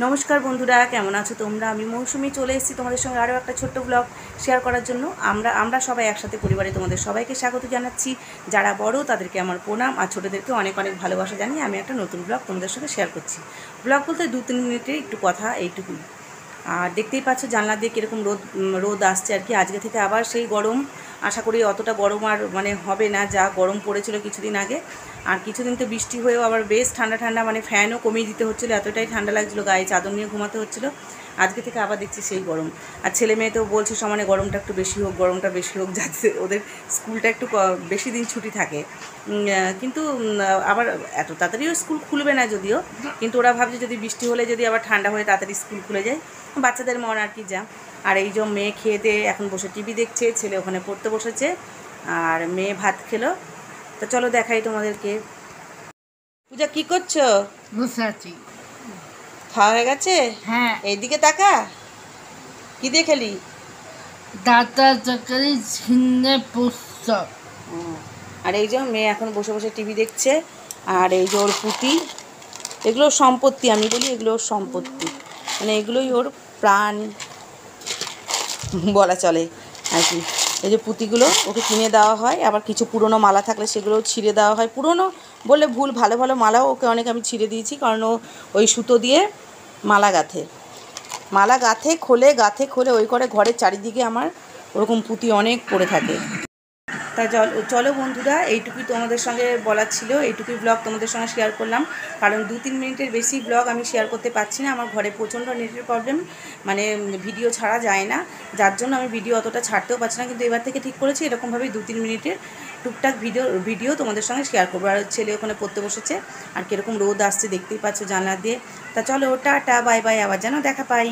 নমস্কার বন্ধুরা, কেমন আছো তোমরা? আমি মৌসুমি চলে এসেছি তোমাদের সঙ্গে আরও একটা ছোট্ট ব্লগ শেয়ার করার জন্য। আমরা সবাই একসাথে পরিবারে তোমাদের সবাইকে স্বাগত জানাচ্ছি। যারা বড় তাদেরকে আমার প্রণাম, আর ছোটোদেরকে অনেক অনেক ভালোবাসা জানিয়ে আমি একটা নতুন ব্লগ তোমাদের সঙ্গে শেয়ার করছি। ব্লগ বলতে 2-3 মিনিটের একটু কথা, এইটুকুই। আর দেখতেই পাচ্ছ জানলা দিয়ে কীরকম রোদ আসছে আর কি। আজকে থেকে আবার সেই গরম, আশা করি অতটা গরম আর হবে না, যা গরম পড়েছিল কিছুদিন আগে। আর কিছুদিন তো বৃষ্টি হয়েও আবার বেশ ঠান্ডা ঠান্ডা, ফ্যানও কমিয়ে দিতে হচ্ছিলো, এতটাই ঠান্ডা লাগছিলো, গায়ে চাদর নিয়ে ঘুমাতে হচ্ছিলো। আজকে থেকে আবার দেখছি সেই গরম। আর ছেলে মেয়ে তো বলছে সমানে গরমটা একটু বেশি হোক, গরমটা বেশি হোক, যাতে ওদের স্কুলটা একটু বেশি দিন ছুটি থাকে। কিন্তু আবার এত তাড়াতাড়িও স্কুল খুলবে না যদিও, কিন্তু ওরা ভাবছে যদি বৃষ্টি হলে যদি আবার ঠান্ডা হয়ে তাড়াতাড়ি স্কুল খুলে যায়, বাচ্চাদের মন আর কি যা। আর এই যে মেয়ে খেয়ে দিয়ে এখন বসে টিভি দেখছে, ছেলে ওখানে পড়তে বসেছে, আর মেয়ে ভাত খেলো। তো চলো দেখাই তোমাদেরকে। পূজা কি করছো? বসে আছি। খাওয়া হয়ে গেছে? হ্যাঁ। এইদিকে তাকা, কি দিয়ে খেলি? ডাটা তরকারি, ঝিঙে পোস্ত। আর এই যে মেয়ে এখন বসে বসে টিভি দেখছে, আর এই যে ওর পুঁতি, এগুলো সম্পত্তি, আমি বলি এগুলো ওর সম্পত্তি, এগুলোই ওর প্রাণ বলা চলে আর কি। এই যে পুঁতিগুলো ওকে কিনে দেওয়া হয়, আবার কিছু পুরনো মালা থাকলে সেগুলোও ছিঁড়ে দেওয়া হয়। পুরনো বললে ভুল, ভালো ভালো মালাও ওকে অনেক আমি ছিঁড়ে দিয়েছি, কারণ ও ওই সুতো দিয়ে মালা গাঁথে খোলে ওই করে ঘরের চারিদিকে আমার ওরকম পুঁতি অনেক পড়ে থাকে। তাই চলো বন্ধুরা, এইটুকুই তোমাদের সঙ্গে বলার ছিল, এইটুকুই ব্লগ তোমাদের সঙ্গে শেয়ার করলাম। কারণ 2-3 মিনিটের বেশি ব্লগ আমি শেয়ার করতে পারছি না, আমার ঘরে প্রচণ্ড নেটের প্রবলেম, ভিডিও ছাড়া যায় না, যার জন্য আমি ভিডিও অতটা ছাড়তেও পারছি না। কিন্তু এবার থেকে ঠিক করেছি এরকমভাবেই 2-3 মিনিটের টুকটাক ভিডিও তোমাদের সঙ্গে শেয়ার করবো। আর ছেলে ওখানে পড়তে বসেছে, আর কীরকম রোদ আসছে দেখতেই পাচ্ছ জানলা দিয়ে। তা চলো, টাটা, বাই বাই, আবার যেন দেখা পাই।